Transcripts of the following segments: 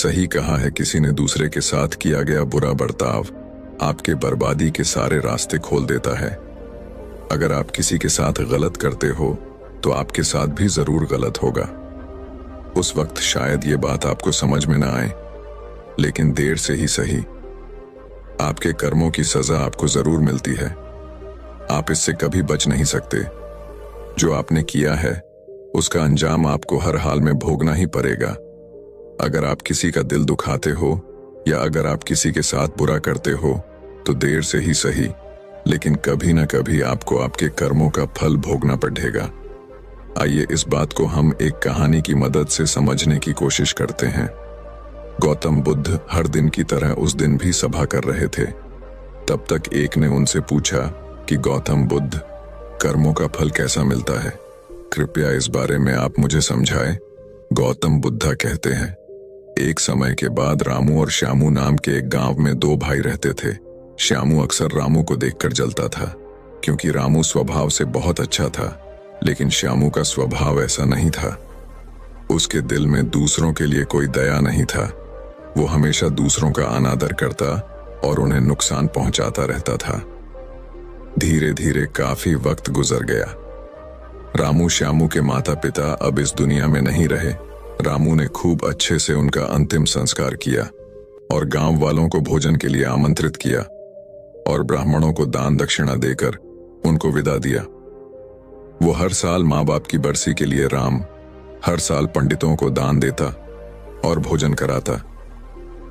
सही कहा है किसी ने, दूसरे के साथ किया गया बुरा बर्ताव आपके बर्बादी के सारे रास्ते खोल देता है। अगर आप किसी के साथ गलत करते हो तो आपके साथ भी जरूर गलत होगा। उस वक्त शायद ये बात आपको समझ में ना आए, लेकिन देर से ही सही आपके कर्मों की सजा आपको जरूर मिलती है। आप इससे कभी बच नहीं सकते। जो आपने किया है उसका अंजाम आपको हर हाल में भोगना ही पड़ेगा। अगर आप किसी का दिल दुखाते हो या अगर आप किसी के साथ बुरा करते हो तो देर से ही सही, लेकिन कभी ना कभी आपको आपके कर्मों का फल भोगना पड़ेगा। आइए इस बात को हम एक कहानी की मदद से समझने की कोशिश करते हैं। गौतम बुद्ध हर दिन की तरह उस दिन भी सभा कर रहे थे। तब तक एक ने उनसे पूछा कि गौतम बुद्ध, कर्मों का फल कैसा मिलता है? कृपया इस बारे में आप मुझे समझाएं। गौतम बुद्ध कहते हैं, एक समय के बाद रामू और श्यामू नाम के एक गांव में दो भाई रहते थे। श्यामू अक्सर रामू को देखकर जलता था, क्योंकि रामू स्वभाव से बहुत अच्छा था, लेकिन श्यामू का स्वभाव ऐसा नहीं था। उसके दिल में दूसरों के लिए कोई दया नहीं था। वो हमेशा दूसरों का अनादर करता और उन्हें नुकसान पहुंचाता रहता था। धीरे धीरे काफी वक्त गुजर गया। रामू श्यामू के माता पिता अब इस दुनिया में नहीं रहे। रामू ने खूब अच्छे से उनका अंतिम संस्कार किया और गांव वालों को भोजन के लिए आमंत्रित किया और ब्राह्मणों को दान दक्षिणा देकर उनको विदा दिया। वो हर साल माँ बाप की बरसी के लिए हर साल पंडितों को दान देता और भोजन कराता,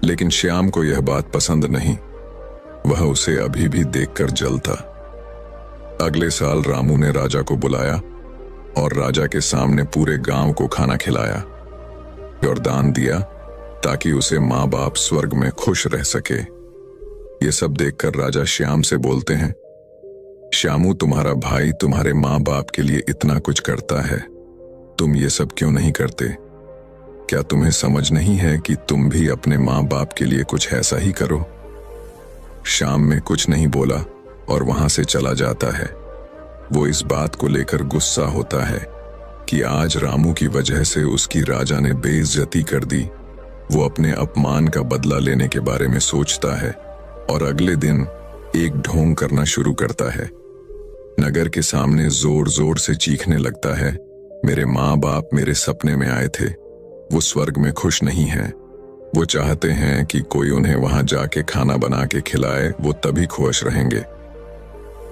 लेकिन श्याम को यह बात पसंद नहीं। वह उसे अभी भी देखकर जलता। अगले साल रामू ने राजा को बुलाया और राजा के सामने पूरे गांव को खाना खिलाया और दान दिया ताकि उसे माँ बाप स्वर्ग में खुश रह सके। ये सब देखकर राजा श्याम से बोलते हैं, श्यामू, तुम्हारा भाई तुम्हारे माँ बाप के लिए इतना कुछ करता है, तुम ये सब क्यों नहीं करते? क्या तुम्हें समझ नहीं है कि तुम भी अपने माँ बाप के लिए कुछ ऐसा ही करो? श्याम में कुछ नहीं बोला और वहां से चला जाता है। वो इस बात को लेकर गुस्सा होता है कि आज रामू की वजह से उसकी राजा ने बेइज्जती कर दी। वो अपने अपमान का बदला लेने के बारे में सोचता है और अगले दिन एक ढोंग करना शुरू करता है। नगर के सामने जोर जोर से चीखने लगता है, मेरे माँ बाप मेरे सपने में आए थे, वो स्वर्ग में खुश नहीं हैं। वो चाहते हैं कि कोई उन्हें वहां जाके खाना बना के खिलाए, वो तभी खुश रहेंगे।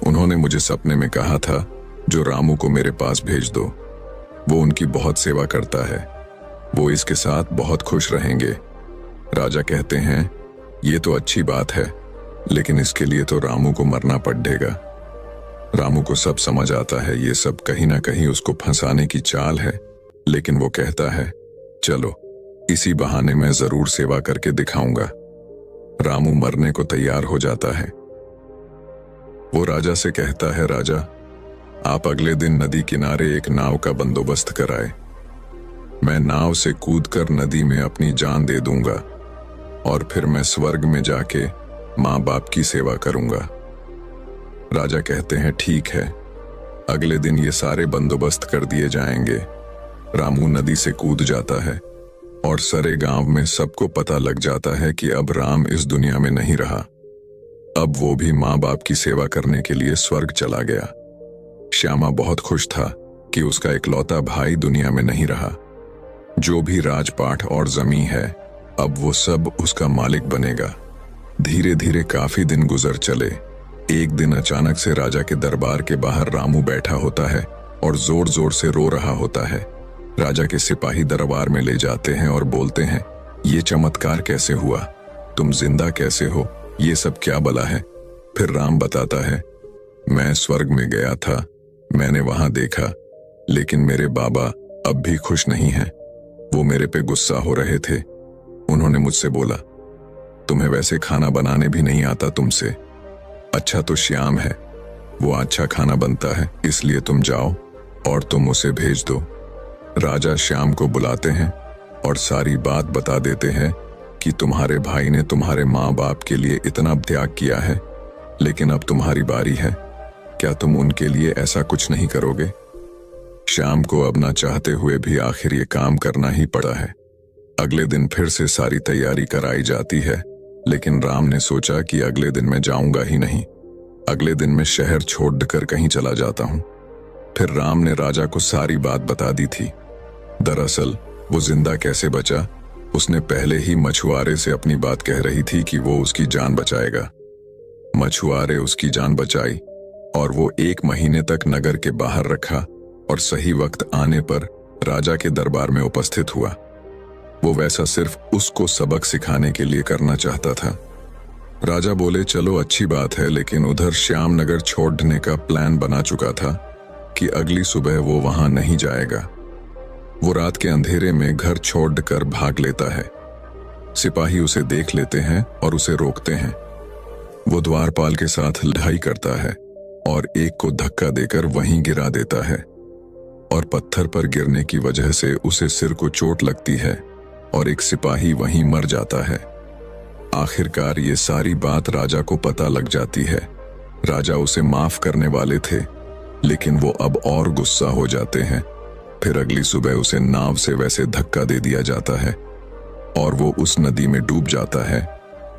उन्होंने मुझे सपने में कहा था, जो रामू को मेरे पास भेज दो, वो उनकी बहुत सेवा करता है, वो इसके साथ बहुत खुश रहेंगे। राजा कहते हैं, ये तो अच्छी बात है, लेकिन इसके लिए तो रामू को मरना पड़ेगा। रामू को सब समझ आता है ये सब कहीं ना कहीं उसको फंसाने की चाल है, लेकिन वो कहता है, चलो इसी बहाने मैं जरूर सेवा करके दिखाऊंगा। रामू मरने को तैयार हो जाता है। वो राजा से कहता है, राजा, आप अगले दिन नदी किनारे एक नाव का बंदोबस्त कराए। मैं नाव से कूदकर नदी में अपनी जान दे दूंगा और फिर मैं स्वर्ग में जाके माँ बाप की सेवा करूंगा। राजा कहते हैं, ठीक है। अगले दिन ये सारे बंदोबस्त कर दिए जाएंगे। रामू नदी से कूद जाता है और सारे गांव में सबको पता लग जाता है कि अब राम इस दुनिया में नहीं रहा। अब वो भी माँ बाप की सेवा करने के लिए स्वर्ग चला गया। श्यामा बहुत खुश था कि उसका इकलौता भाई दुनिया में नहीं रहा। जो भी राजपाट और जमीन है, अब वो सब उसका मालिक बनेगा। धीरे धीरे काफी दिन गुजर चले। एक दिन अचानक से राजा के दरबार के बाहर रामू बैठा होता है और जोर जोर से रो रहा होता है। राजा के सिपाही दरबार में ले जाते हैं और बोलते हैं, ये चमत्कार कैसे हुआ? तुम जिंदा कैसे हो? ये सब क्या बला है? फिर राम बताता है, मैं स्वर्ग में गया था, मैंने वहां देखा, लेकिन मेरे बाबा अब भी खुश नहीं हैं। वो मेरे पे गुस्सा हो रहे थे। उन्होंने मुझसे बोला, तुम्हें वैसे खाना बनाने भी नहीं आता तुमसे। अच्छा तो श्याम है, वो अच्छा खाना बनता है, इसलिए तुम जाओ और तुम उसे भेज दो। राजा श्याम को बुलाते हैं और सारी बात बता देते हैं कि तुम्हारे भाई ने तुम्हारे माँ बाप के लिए इतना त्याग किया है, लेकिन अब तुम्हारी बारी है। क्या तुम उनके लिए ऐसा कुछ नहीं करोगे? श्याम को अब ना चाहते हुए भी आखिर ये काम करना ही पड़ा है। अगले दिन फिर से सारी तैयारी कराई जाती है, लेकिन राम ने सोचा कि अगले दिन मैं जाऊंगा ही नहीं। अगले दिन मैं शहर छोड़कर कहीं चला जाता हूं। फिर राम ने राजा को सारी बात बता दी थी। दरअसल वो जिंदा कैसे बचा, उसने पहले ही मछुआरे से अपनी बात कह रही थी कि वो उसकी जान बचाएगा। मछुआरे उसकी जान बचाई और वो 1 महीने तक नगर के बाहर रखा और सही वक्त आने पर राजा के दरबार में उपस्थित हुआ। वो वैसा सिर्फ उसको सबक सिखाने के लिए करना चाहता था। राजा बोले, चलो अच्छी बात है, लेकिन उधर श्यामनगर छोड़ने का प्लान बना चुका था कि अगली सुबह वो वहां नहीं जाएगा। वो रात के अंधेरे में घर छोड़कर भाग लेता है। सिपाही उसे देख लेते हैं और उसे रोकते हैं। वो द्वारपाल के साथ लड़ाई करता है और एक को धक्का देकर वहीं गिरा देता है और पत्थर पर गिरने की वजह से उसे सिर को चोट लगती है और एक सिपाही वहीं मर जाता है। आखिरकार ये सारी बात राजा को पता लग जाती है। राजा उसे माफ करने वाले थे, लेकिन वो अब और गुस्सा हो जाते हैं। फिर अगली सुबह उसे नाव से वैसे धक्का दे दिया जाता है और वो उस नदी में डूब जाता है।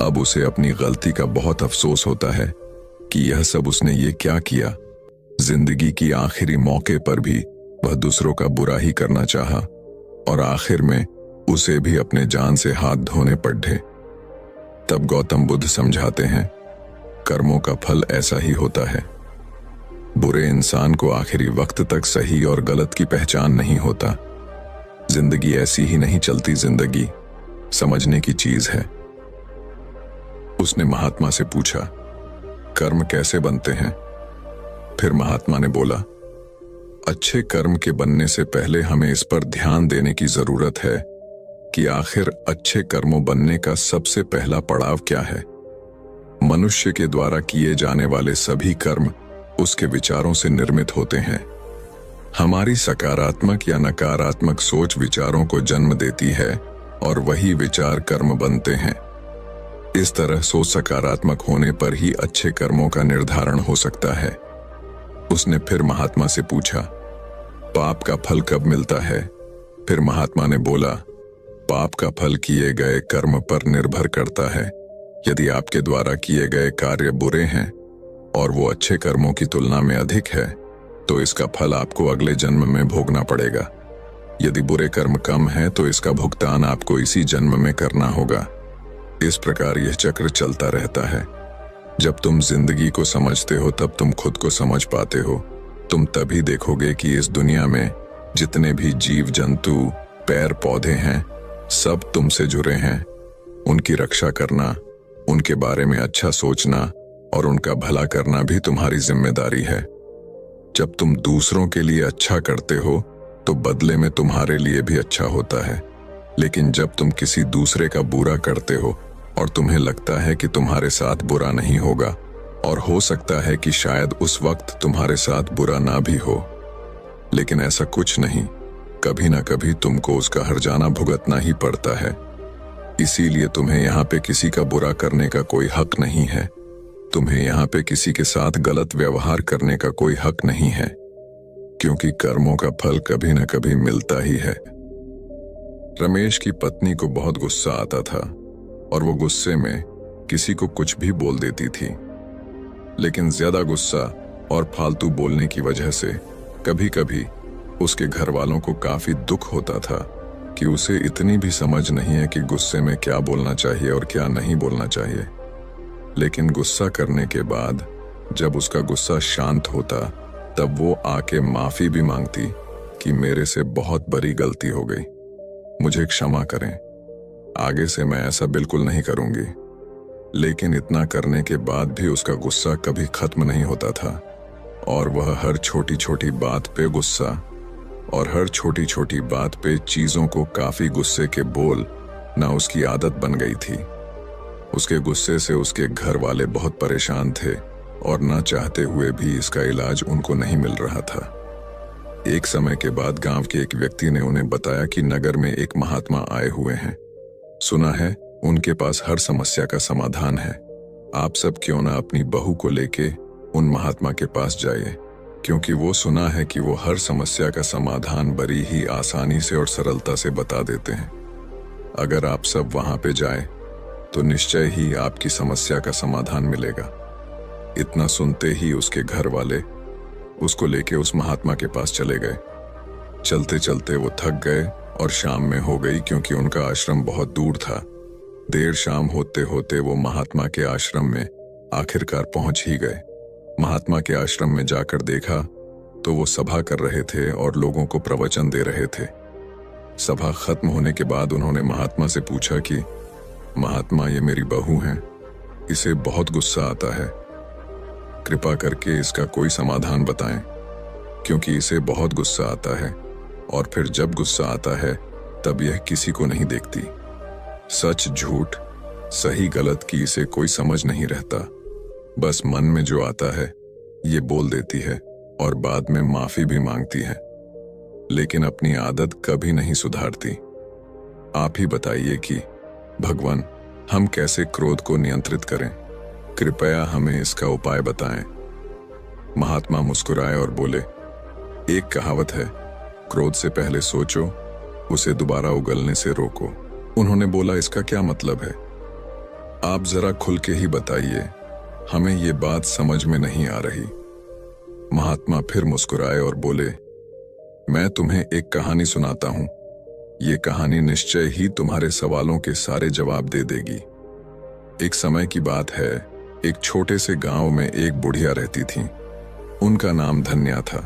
अब उसे अपनी गलती का बहुत अफसोस होता है कि यह सब उसने ये क्या किया। जिंदगी की आखिरी मौके पर भी वह दूसरों का बुरा ही करना चाहा और आखिर में उसे भी अपने जान से हाथ धोने पड़े। तब गौतम बुद्ध समझाते हैं, कर्मों का फल ऐसा ही होता है। बुरे इंसान को आखिरी वक्त तक सही और गलत की पहचान नहीं होता। जिंदगी ऐसी ही नहीं चलती, जिंदगी समझने की चीज है। उसने महात्मा से पूछा, कर्म कैसे बनते हैं? फिर महात्मा ने बोला, अच्छे कर्म के बनने से पहले हमें इस पर ध्यान देने की जरूरत है कि आखिर अच्छे कर्मों बनने का सबसे पहला पड़ाव क्या है। मनुष्य के द्वारा किए जाने वाले सभी कर्म उसके विचारों से निर्मित होते हैं। हमारी सकारात्मक या नकारात्मक सोच विचारों को जन्म देती है और वही विचार कर्म बनते हैं। इस तरह सोच सकारात्मक होने पर ही अच्छे कर्मों का निर्धारण हो सकता है। उसने फिर महात्मा से पूछा, पाप का फल कब मिलता है? फिर महात्मा ने बोला, पाप का फल किए गए कर्म पर निर्भर करता है। यदि आपके द्वारा किए गए कार्य बुरे हैं और वो अच्छे कर्मों की तुलना में अधिक है, तो इसका फल आपको अगले जन्म में भोगना पड़ेगा। यदि बुरे कर्म कम है तो इसका भुगतान आपको इसी जन्म में करना होगा। इस प्रकार यह चक्र चलता रहता है। जब तुम जिंदगी को समझते हो तब तुम खुद को समझ पाते हो। तुम तभी देखोगे कि इस दुनिया में जितने भी जीव जंतु, पेड़ पौधे हैं, सब तुमसे जुड़े हैं। उनकी रक्षा करना, उनके बारे में अच्छा सोचना और उनका भला करना भी तुम्हारी जिम्मेदारी है। जब तुम दूसरों के लिए अच्छा करते हो तो बदले में तुम्हारे लिए भी अच्छा होता है। लेकिन जब तुम किसी दूसरे का बुरा करते हो और तुम्हें लगता है कि तुम्हारे साथ बुरा नहीं होगा, और हो सकता है कि शायद उस वक्त तुम्हारे साथ बुरा ना भी हो, लेकिन ऐसा कुछ नहीं, कभी ना कभी तुमको उसका हर्जाना भुगतना ही पड़ता है। इसीलिए तुम्हें यहाँ पे किसी का बुरा करने का कोई हक नहीं है। तुम्हें यहाँ पे किसी के साथ गलत व्यवहार करने का कोई हक नहीं है, क्योंकि कर्मों का फल कभी न कभी मिलता ही है। रमेश की पत्नी को बहुत गुस्सा आता था और वो गुस्से में किसी को कुछ भी बोल देती थी, लेकिन ज्यादा गुस्सा और फालतू बोलने की वजह से कभी कभी उसके घर वालों को काफी दुख होता था कि उसे इतनी भी समझ नहीं है कि गुस्से में क्या बोलना चाहिए और क्या नहीं बोलना चाहिए। लेकिन गुस्सा करने के बाद जब उसका गुस्सा शांत होता तब वो आके माफी भी मांगती कि मेरे से बहुत बड़ी गलती हो गई, मुझे क्षमा करें, आगे से मैं ऐसा बिल्कुल नहीं करूंगी। लेकिन इतना करने के बाद भी उसका गुस्सा कभी खत्म नहीं होता था और वह हर छोटी छोटी बात पे गुस्सा और हर छोटी छोटी बात पे चीजों को काफी गुस्से के बोल ना उसकी आदत बन गई थी। उसके गुस्से से उसके घर वाले बहुत परेशान थे और ना चाहते हुए भी इसका इलाज उनको नहीं मिल रहा था। एक समय के बाद गांव के एक व्यक्ति ने उन्हें बताया कि नगर में एक महात्मा आए हुए हैं। सुना है उनके पास हर समस्या का समाधान है। आप सब क्यों ना अपनी बहू को लेके उन महात्मा के पास जाइए, क्योंकि वो सुना है कि वो हर समस्या का समाधान बड़ी ही आसानी से और सरलता से बता देते हैं। अगर आप सब वहां पे जाएं, तो निश्चय ही आपकी समस्या का समाधान मिलेगा। इतना सुनते ही उसके घर वाले उसको लेके उस महात्मा के पास चले गए। चलते चलते वो थक गए और शाम में हो गई, क्योंकि उनका आश्रम बहुत दूर था। देर शाम होते होते वो महात्मा के आश्रम में आखिरकार पहुंच ही गए। महात्मा के आश्रम में जाकर देखा तो वो सभा कर रहे थे और लोगों को प्रवचन दे रहे थे। सभा खत्म होने के बाद उन्होंने महात्मा से पूछा कि महात्मा, ये मेरी बहू है, इसे बहुत गुस्सा आता है, कृपा करके इसका कोई समाधान बताएं, क्योंकि इसे बहुत गुस्सा आता है और फिर जब गुस्सा आता है तब यह किसी को नहीं देखती। सच झूठ, सही गलत की इसे कोई समझ नहीं रहता। बस मन में जो आता है ये बोल देती है और बाद में माफी भी मांगती है, लेकिन अपनी आदत कभी नहीं सुधारती। आप ही बताइए कि भगवान, हम कैसे क्रोध को नियंत्रित करें? कृपया हमें इसका उपाय बताएं। महात्मा मुस्कुराए और बोले, एक कहावत है, क्रोध से पहले सोचो, उसे दोबारा उगलने से रोको। उन्होंने बोला, इसका क्या मतलब है? आप जरा खुल के ही बताइए, हमें ये बात समझ में नहीं आ रही। महात्मा फिर मुस्कुराए और बोले, मैं तुम्हें एक कहानी सुनाता हूं। ये कहानी निश्चय ही तुम्हारे सवालों के सारे जवाब दे देगी। एक समय की बात है, एक छोटे से गांव में एक बुढ़िया रहती थी। उनका नाम धन्या था।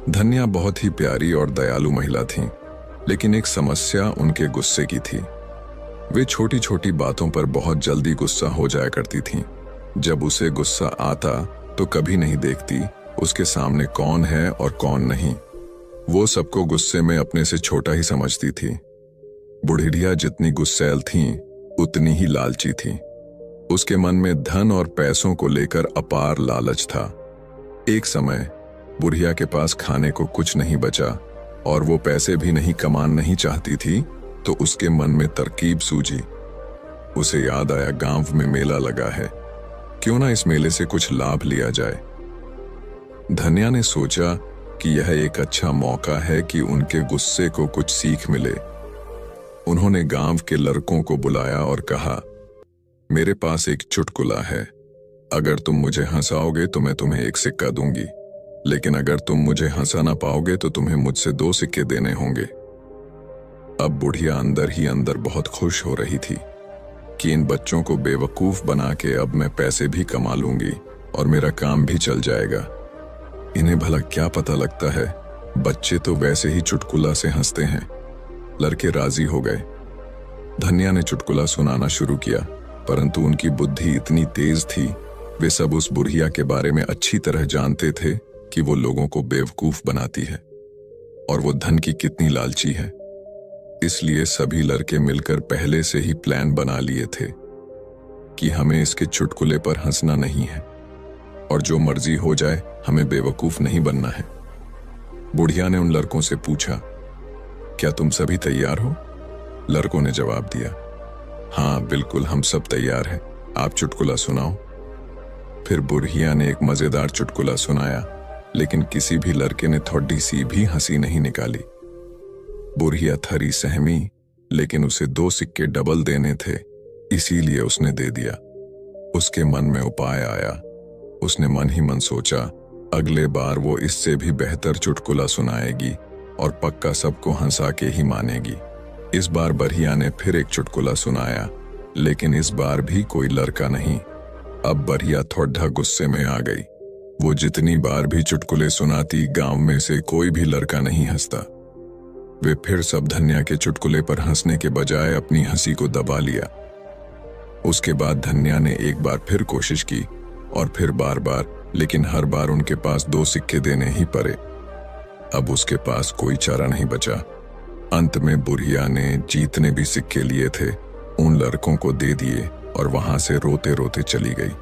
धन्या बहुत ही प्यारी और दयालु महिला थी, लेकिन एक समस्या उनके गुस्से की थी। वे छोटी छोटी बातों पर बहुत जल्दी गुस्सा हो जाया करती थीं। जब उसे गुस्सा आता तो कभी नहीं देखती उसके सामने कौन है और कौन नहीं। वो सबको गुस्से में अपने से छोटा ही समझती थी। बुढ़िया जितनी गुस्सैल थी उतनी ही लालची थी। उसके मन में धन और पैसों को लेकर अपार लालच था। एक समय बुढ़िया के पास खाने को कुछ नहीं बचा और वो पैसे भी नहीं कमाना नहीं चाहती थी, तो उसके मन में तरकीब सूझी। उसे याद आया, गांव में मेला लगा है, क्यों ना इस मेले से कुछ लाभ लिया जाए। धन्या ने सोचा कि यह एक अच्छा मौका है कि उनके गुस्से को कुछ सीख मिले। उन्होंने गांव के लड़कों को बुलाया और कहा, मेरे पास एक चुटकुला है, अगर तुम मुझे हंसाओगे तो मैं तुम्हें एक सिक्का दूंगी, लेकिन अगर तुम मुझे हंसा ना पाओगे तो तुम्हें मुझसे 2 सिक्के देने होंगे। अब बुढ़िया अंदर ही अंदर बहुत खुश हो रही थी कि इन बच्चों को बेवकूफ बना के अब मैं पैसे भी कमा लूंगी और मेरा काम भी चल जाएगा। इन्हें भला क्या पता लगता है, बच्चे तो वैसे ही चुटकुला से हंसते हैं। लड़के राजी हो गए। धन्या ने चुटकुला सुनाना शुरू किया, परंतु उनकी बुद्धि इतनी तेज थी, वे सब उस बुढ़िया के बारे में अच्छी तरह जानते थे कि वो लोगों को बेवकूफ बनाती है और वो धन की कितनी लालची है। इसलिए सभी लड़के मिलकर पहले से ही प्लान बना लिए थे कि हमें इसके चुटकुले पर हंसना नहीं है और जो मर्जी हो जाए, हमें बेवकूफ नहीं बनना है। बुढ़िया ने उन लड़कों से पूछा, क्या तुम सभी तैयार हो? लड़कों ने जवाब दिया, हाँ बिल्कुल, हम सब तैयार हैं, आप चुटकुला सुनाओ। फिर बुढ़िया ने एक मजेदार चुटकुला सुनाया, लेकिन किसी भी लड़के ने थोड़ी सी भी हंसी नहीं निकाली। बुढ़िया थरी सहमी, लेकिन उसे 2 सिक्के डबल देने थे, इसीलिए उसने दे दिया। उसके मन में उपाय आया। उसने मन ही मन सोचा, अगले बार वो इससे भी बेहतर चुटकुला सुनाएगी और पक्का सबको हंसा के ही मानेगी। इस बार बढ़िया ने फिर एक चुटकुला सुनाया, लेकिन इस बार भी कोई लड़का नहीं। अब बढ़िया थोड़ा गुस्से में आ गई। वो जितनी बार भी चुटकुले सुनाती, गांव में से कोई भी लड़का नहीं हंसता। वे फिर सब धन्या के चुटकुले पर हंसने के बजाय अपनी हंसी को दबा लिया। उसके बाद धन्या ने एक बार फिर कोशिश की और फिर बार बार, लेकिन हर बार उनके पास 2 सिक्के देने ही पड़े। अब उसके पास कोई चारा नहीं बचा। अंत में बुढ़िया ने जितने भी सिक्के लिए थे उन लड़कों को दे दिए और वहां से रोते रोते चली गई।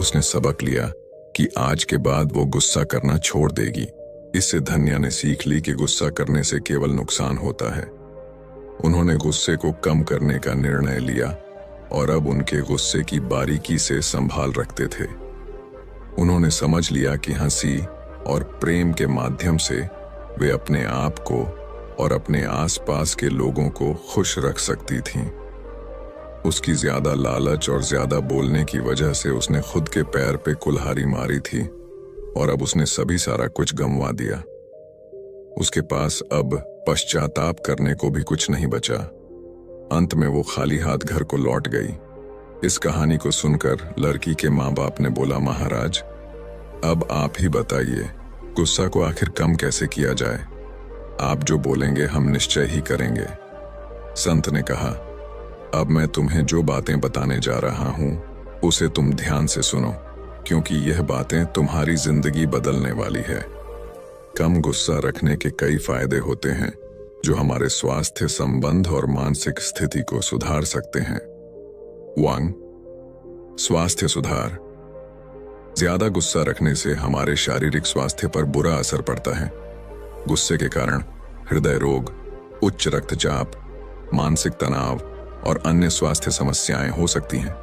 उसने सबक लिया कि आज के बाद वो गुस्सा करना छोड़ देगी। इससे धन्या ने सीख ली कि गुस्सा करने से केवल नुकसान होता है। उन्होंने गुस्से को कम करने का निर्णय लिया और अब उनके गुस्से की बारीकी से संभाल रखते थे। उन्होंने समझ लिया कि हंसी और प्रेम के माध्यम से वे अपने आप को और अपने आसपास के लोगों को खुश रख सकती थीं। उसकी ज्यादा लालच और ज्यादा बोलने की वजह से उसने खुद के पैर पे कुल्हाड़ी मारी थी और अब उसने सभी सारा कुछ गंवा दिया। उसके पास अब पश्चाताप करने को भी कुछ नहीं बचा। अंत में वो खाली हाथ घर को लौट गई। इस कहानी को सुनकर लड़की के माँ बाप ने बोला, महाराज अब आप ही बताइए, गुस्सा को आखिर कम कैसे किया जाए? आप जो बोलेंगे हम निश्चय ही करेंगे। संत ने कहा, अब मैं तुम्हें जो बातें बताने जा रहा हूं उसे तुम ध्यान से सुनो, क्योंकि यह बातें तुम्हारी जिंदगी बदलने वाली है। कम गुस्सा रखने के कई फायदे होते हैं जो हमारे स्वास्थ्य, संबंध और मानसिक स्थिति को सुधार सकते हैं। 1. स्वास्थ्य सुधार। ज्यादा गुस्सा रखने से हमारे शारीरिक स्वास्थ्य पर बुरा असर पड़ता है। गुस्से के कारण हृदय रोग, उच्च रक्तचाप, मानसिक तनाव और अन्य स्वास्थ्य समस्याएं हो सकती हैं।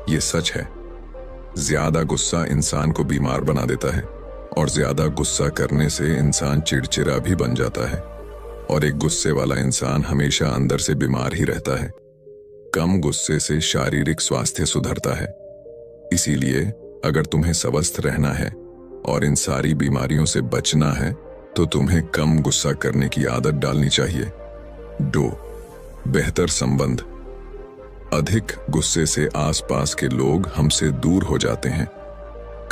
ये सच है। ज्यादा गुस्सा इंसान को बीमार बना देता है और ज्यादा गुस्सा करने से इंसान चिड़चिड़ा भी बन जाता है और एक गुस्से वाला इंसान हमेशा अंदर से बीमार ही रहता है। कम गुस्से से शारीरिक स्वास्थ्य सुधरता है। इसीलिए अगर तुम्हें स्वस्थ रहना है और इन सारी बीमारियों से बचना है तो तुम्हें कम गुस्सा करने की आदत डालनी चाहिए। 2. बेहतर संबंध। अधिक गुस्से से आसपास के लोग हमसे दूर हो जाते हैं।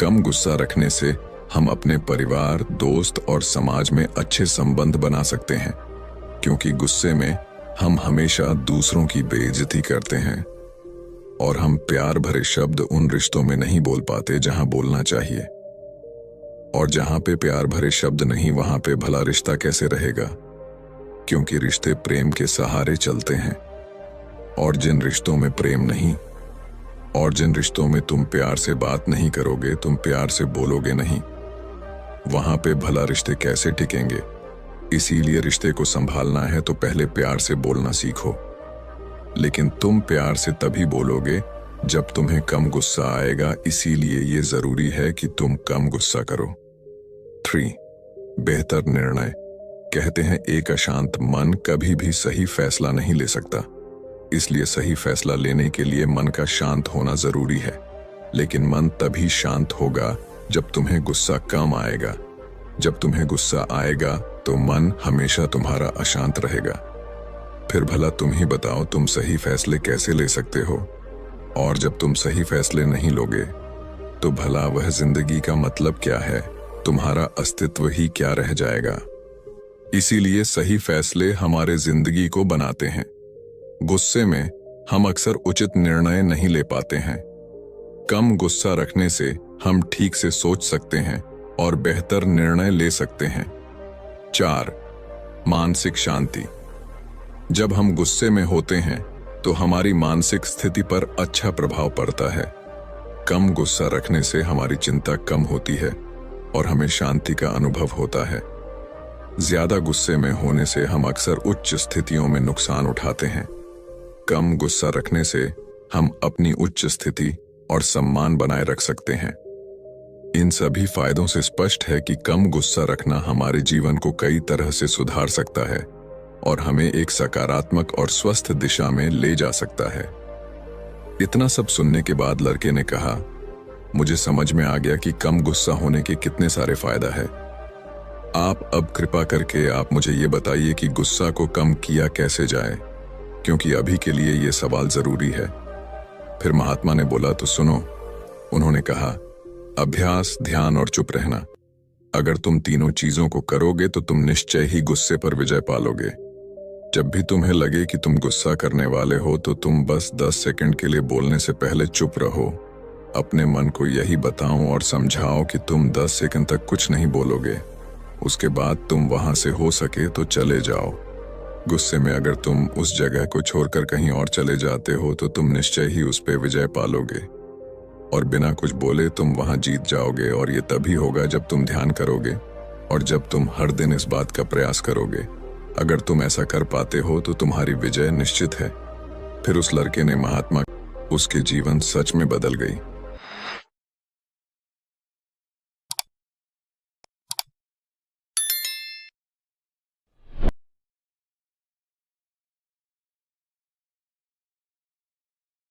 कम गुस्सा रखने से हम अपने परिवार, दोस्त और समाज में अच्छे संबंध बना सकते हैं, क्योंकि गुस्से में हम हमेशा दूसरों की बेइज्जती करते हैं और हम प्यार भरे शब्द उन रिश्तों में नहीं बोल पाते जहां बोलना चाहिए। और जहां पे प्यार भरे शब्द नहीं, वहां पे भला रिश्ता कैसे रहेगा? क्योंकि रिश्ते प्रेम के सहारे चलते हैं। और जिन रिश्तों में प्रेम नहीं, और जिन रिश्तों में तुम प्यार से बात नहीं करोगे, तुम प्यार से बोलोगे नहीं, वहां पे भला रिश्ते कैसे टिकेंगे? इसीलिए रिश्ते को संभालना है तो पहले प्यार से बोलना सीखो। लेकिन तुम प्यार से तभी बोलोगे जब तुम्हें कम गुस्सा आएगा। इसीलिए ये जरूरी है कि तुम कम गुस्सा करो। 3. बेहतर निर्णय। कहते हैं एक अशांत मन कभी भी सही फैसला नहीं ले सकता। इसलिए सही फैसला लेने के लिए मन का शांत होना जरूरी है। लेकिन मन तभी शांत होगा जब तुम्हें गुस्सा कम आएगा। जब तुम्हें गुस्सा आएगा तो मन हमेशा तुम्हारा अशांत रहेगा। फिर भला तुम ही बताओ, तुम सही फैसले कैसे ले सकते हो? और जब तुम सही फैसले नहीं लोगे तो भला वह जिंदगी का मतलब क्या है? तुम्हारा अस्तित्व ही क्या रह जाएगा? इसीलिए सही फैसले हमारे जिंदगी को बनाते हैं। गुस्से में हम अक्सर उचित निर्णय नहीं ले पाते हैं। कम गुस्सा रखने से हम ठीक से सोच सकते हैं और बेहतर निर्णय ले सकते हैं। 4. मानसिक शांति। जब हम गुस्से में होते हैं तो हमारी मानसिक स्थिति पर अच्छा प्रभाव पड़ता है। कम गुस्सा रखने से हमारी चिंता कम होती है और हमें शांति का अनुभव होता है। ज्यादा गुस्से में होने से हम अक्सर उच्च स्थितियों में नुकसान उठाते हैं। कम गुस्सा रखने से हम अपनी उच्च स्थिति और सम्मान बनाए रख सकते हैं। इन सभी फायदों से स्पष्ट है कि कम गुस्सा रखना हमारे जीवन को कई तरह से सुधार सकता है और हमें एक सकारात्मक और स्वस्थ दिशा में ले जा सकता है। इतना सब सुनने के बाद लड़के ने कहा, मुझे समझ में आ गया कि कम गुस्सा होने के कितने सारे फायदा है। आप अब कृपा करके आप मुझे ये बताइए कि गुस्सा को कम किया कैसे जाए, क्योंकि अभी के लिए ये सवाल जरूरी है। फिर महात्मा ने बोला, तो सुनो। उन्होंने कहा, अभ्यास, ध्यान और चुप रहना। अगर तुम तीनों चीजों को करोगे तो तुम निश्चय ही गुस्से पर विजय पालोगे। जब भी तुम्हें लगे कि तुम गुस्सा करने वाले हो तो तुम बस 10 सेकंड के लिए बोलने से पहले चुप रहो। अपने मन को यही बताओ और समझाओ कि तुम 10 सेकंड तक कुछ नहीं बोलोगे। उसके बाद तुम वहां से हो सके तो चले जाओ। गुस्से में अगर तुम उस जगह को छोड़कर कहीं और चले जाते हो तो तुम निश्चय ही उस पर विजय पालोगे और बिना कुछ बोले तुम वहां जीत जाओगे। और ये तभी होगा जब तुम ध्यान करोगे और जब तुम हर दिन इस बात का प्रयास करोगे। अगर तुम ऐसा कर पाते हो तो तुम्हारी विजय निश्चित है। फिर उस लड़के ने महात्मा, उसके जीवन सच में बदल गई।